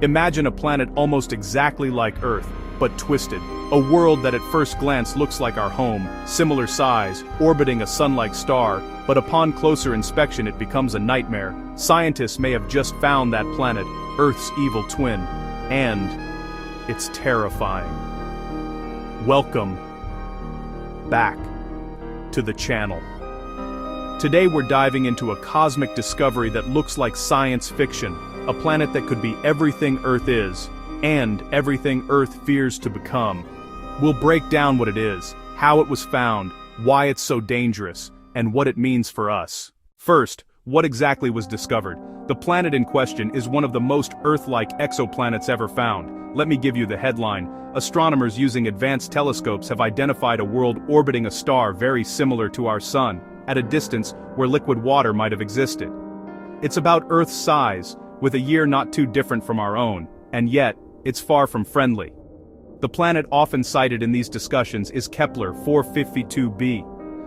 Imagine a planet almost exactly like Earth, but twisted. A world that at first glance looks like our home, similar size, orbiting a sun-like star, but upon closer inspection it becomes a nightmare. Scientists may have just found that planet, Earth's evil twin, and it's terrifying. Welcome back to the channel. Today we're diving into a cosmic discovery that looks like science fiction, a planet that could be everything Earth is, and everything Earth fears to become. We'll break down what it is, how it was found, why it's so dangerous, and what it means for us. First, what exactly was discovered? The planet in question is one of the most Earth-like exoplanets ever found. Let me give you the headline. Astronomers using advanced telescopes have identified a world orbiting a star very similar to our Sun, at a distance where liquid water might have existed. It's about Earth's size, with a year not too different from our own, and yet, it's far from friendly. The planet often cited in these discussions is Kepler 452b.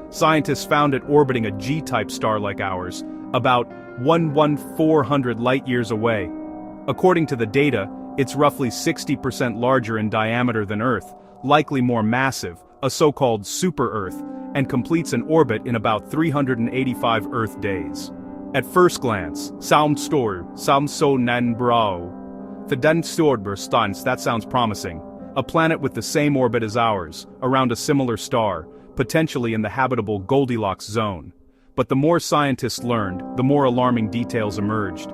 Scientists found it orbiting a G-type star like ours, about 1,400 light-years away. According to the data, it's roughly 60% larger in diameter than Earth, likely more massive, a so-called super-Earth, and completes an orbit in about 385 Earth days. At first glance, that sounds promising. A planet with the same orbit as ours, around a similar star, potentially in the habitable Goldilocks zone. But the more scientists learned, the more alarming details emerged.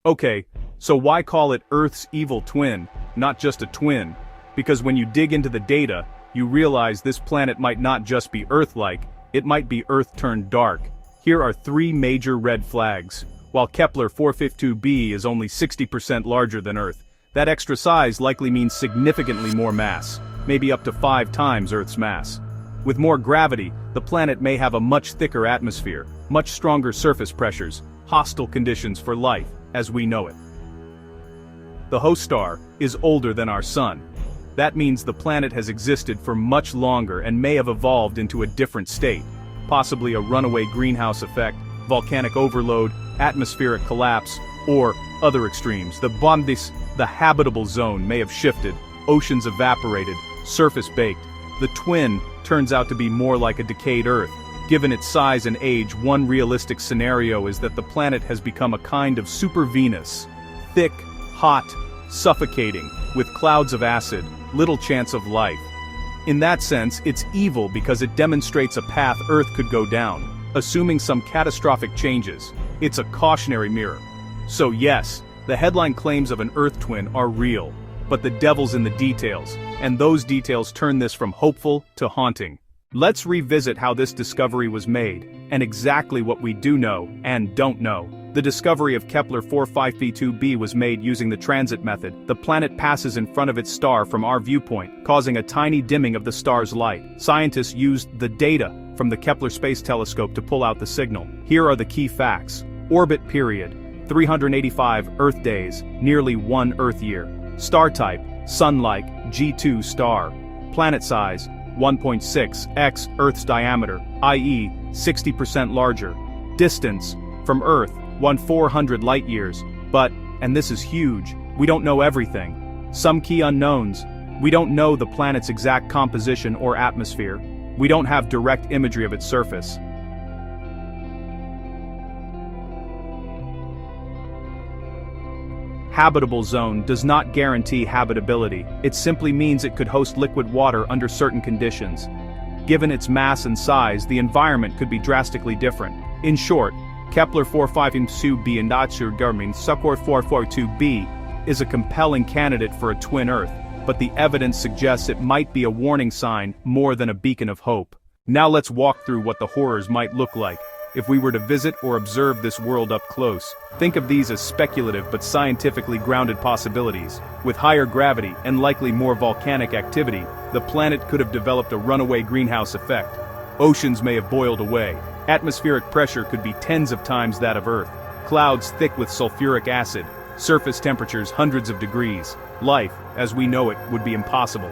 Okay, so why call it Earth's evil twin, not just a twin? Because when you dig into the data, you realize this planet might not just be Earth-like, it might be Earth turned dark. Here are 3 major red flags. While Kepler 452b is only 60% larger than Earth, that extra size likely means significantly more mass, maybe up to 5 times Earth's mass. With more gravity, the planet may have a much thicker atmosphere, much stronger surface pressures, hostile conditions for life, as we know it. The host star is older than our Sun. That means the planet has existed for much longer and may have evolved into a different state, possibly a runaway greenhouse effect, volcanic overload, atmospheric collapse, or other extremes. The habitable zone may have shifted, oceans evaporated, surface baked. The twin turns out to be more like a decayed Earth. Given its size and age, one realistic scenario is that the planet has become a kind of super Venus. Thick, hot, suffocating, with clouds of acid, little chance of life. In that sense, it's evil because it demonstrates a path Earth could go down, assuming some catastrophic changes. It's a cautionary mirror. So yes, the headline claims of an Earth twin are real, but the devil's in the details, and those details turn this from hopeful to haunting. Let's revisit how this discovery was made, and exactly what we do know and don't know. The discovery of Kepler 452b was made using the transit method. The planet passes in front of its star from our viewpoint, causing a tiny dimming of the star's light. Scientists used the data from the Kepler Space Telescope to pull out the signal. Here are the key facts. Orbit period, 385 Earth days, nearly 1 Earth year. Star type, Sun-like, G2 star. Planet size, 1.6x Earth's diameter, i.e., 60% larger. Distance from Earth, 1,400 light-years. But, and this is huge, we don't know everything. Some key unknowns. We don't know the planet's exact composition or atmosphere. We don't have direct imagery of its surface. Habitable zone does not guarantee habitability. It simply means it could host liquid water under certain conditions. Given its mass and size, the environment could be drastically different. In short, Kepler 452b and Sucor 442b is a compelling candidate for a twin Earth, but the evidence suggests it might be a warning sign more than a beacon of hope. Now let's walk through what the horrors might look like. if we were to visit or observe this world up close? Think of these as speculative but scientifically grounded possibilities. With higher gravity and likely more volcanic activity, the planet could have developed a runaway greenhouse effect. Oceans may have boiled away. Atmospheric pressure could be tens of times that of Earth. Clouds thick with sulfuric acid. Surface temperatures hundreds of degrees. Life, as we know it, would be impossible.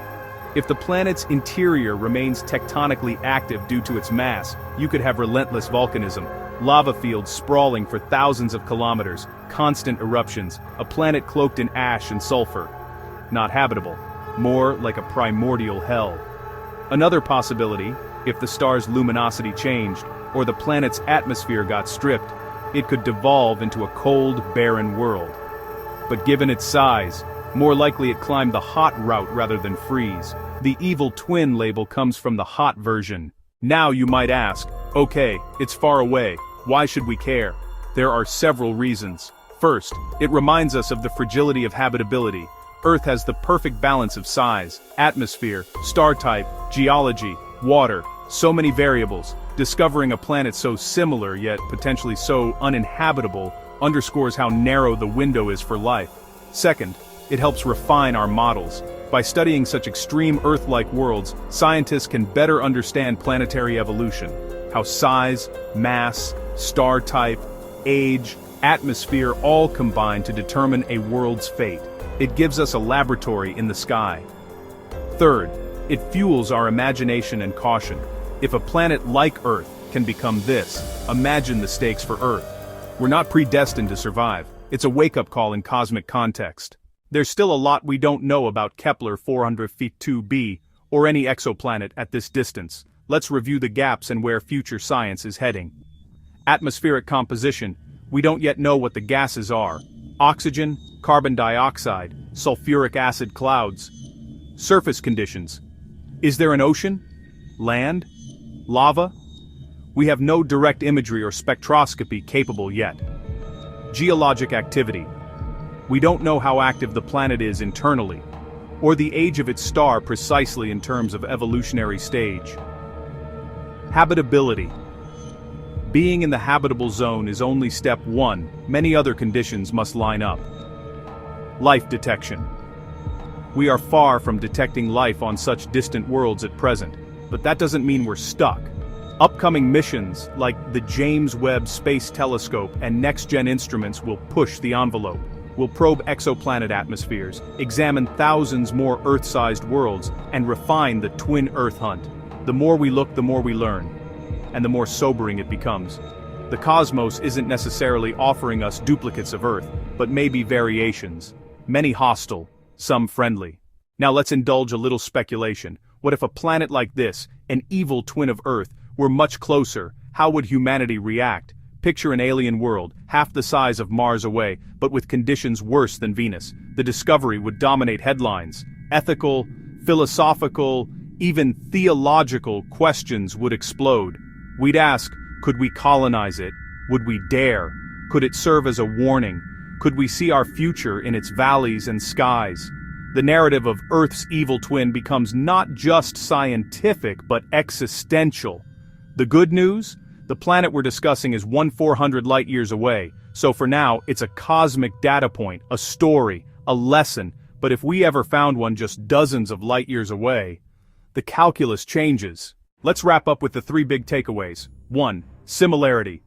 If the planet's interior remains tectonically active due to its mass, you could have relentless volcanism, lava fields sprawling for thousands of kilometers, constant eruptions, a planet cloaked in ash and sulfur. Not habitable, more like a primordial hell. Another possibility, if the star's luminosity changed, or the planet's atmosphere got stripped, it could devolve into a cold, barren world. But given its size, more likely it climbed the hot route rather than freeze. The evil twin label comes from the hot version. Now you might ask, okay, it's far away, why should we care? There are several reasons. First, it reminds us of the fragility of habitability. Earth has the perfect balance of size, atmosphere, star type, geology, water, so many variables. Discovering a planet so similar yet potentially so uninhabitable underscores how narrow the window is for life. Second, it helps refine our models. By studying such extreme Earth-like worlds, scientists can better understand planetary evolution, how size, mass, star type, age, atmosphere all combine to determine a world's fate. It gives us a laboratory in the sky. Third, it fuels our imagination and caution. If a planet like Earth can become this, imagine the stakes for Earth. We're not predestined to survive. It's a wake-up call in cosmic context. There's still a lot we don't know about Kepler 452b, or any exoplanet at this distance. Let's review the gaps and where future science is heading. Atmospheric composition. We don't yet know what the gases are. Oxygen, carbon dioxide, sulfuric acid clouds. Surface conditions. Is there an ocean? Land? Lava? We have no direct imagery or spectroscopy capable yet. Geologic activity. We don't know how active the planet is internally, or the age of its star precisely in terms of evolutionary stage. Habitability. Being in the habitable zone is only step one, many other conditions must line up. Life detection. We are far from detecting life on such distant worlds at present, but that doesn't mean we're stuck. Upcoming missions, like the James Webb Space Telescope and next-gen instruments, will push the envelope. We'll probe exoplanet atmospheres, examine thousands more Earth-sized worlds, and refine the twin Earth hunt. The more we look, the more we learn. And the more sobering it becomes. The cosmos isn't necessarily offering us duplicates of Earth, but maybe variations. Many hostile, some friendly. Now let's indulge a little speculation. What if a planet like this, an evil twin of Earth, were much closer? How would humanity react? Picture an alien world, half the size of Mars away, but with conditions worse than Venus. The discovery would dominate headlines. Ethical, philosophical, even theological questions would explode. We'd ask, could we colonize it? Would we dare? Could it serve as a warning? Could we see our future in its valleys and skies? The narrative of Earth's evil twin becomes not just scientific, but existential. The good news? The planet we're discussing is 1/400 light-years away, so for now, it's a cosmic data point, a story, a lesson, but if we ever found one just dozens of light-years away, the calculus changes. Let's wrap up with the 3 big takeaways. 1. Similarity.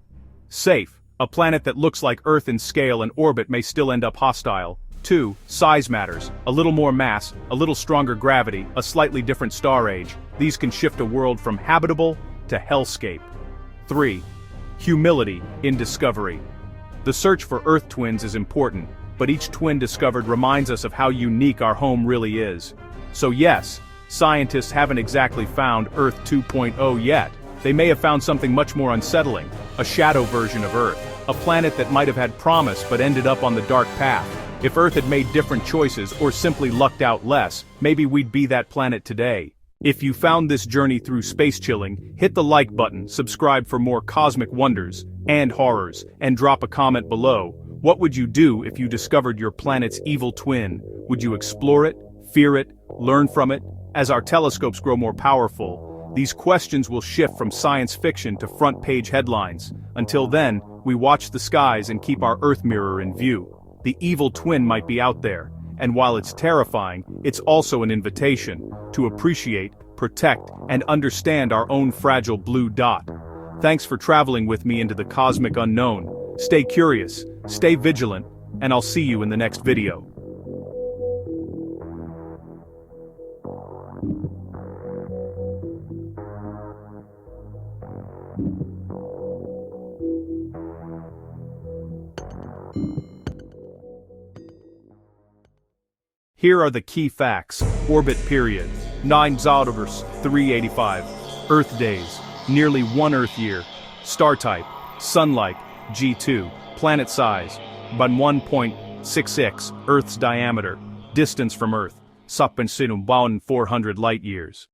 Safe. A planet that looks like Earth in scale and orbit may still end up hostile. 2. Size matters. A little more mass, a little stronger gravity, a slightly different star age. These can shift a world from habitable to hellscape. 3. Humility in discovery. The search for Earth twins is important, but each twin discovered reminds us of how unique our home really is. So yes, scientists haven't exactly found Earth 2.0 yet. They may have found something much more unsettling, a shadow version of Earth, a planet that might have had promise but ended up on the dark path. If Earth had made different choices or simply lucked out less, maybe we'd be that planet today. If you found this journey through space chilling, hit the like button, subscribe for more cosmic wonders and horrors, and drop a comment below. What would you do if you discovered your planet's evil twin? Would you explore it, fear it, learn from it? As our telescopes grow more powerful, These questions will shift from science fiction to front-page headlines. Until then, we watch the skies and keep our Earth mirror in view. The evil twin might be out there, and while it's terrifying, it's also an invitation to appreciate, protect, and understand our own fragile blue dot. Thanks for traveling with me into the cosmic unknown. Stay curious, stay vigilant, and I'll see you in the next video. Here are the key facts. Orbit period, 9 Zodivers, 385. Earth days, nearly 1 Earth year. Star type, Sun-like, G2. Planet size, about 1.66 Earth's diameter. Distance from Earth, 400 light years.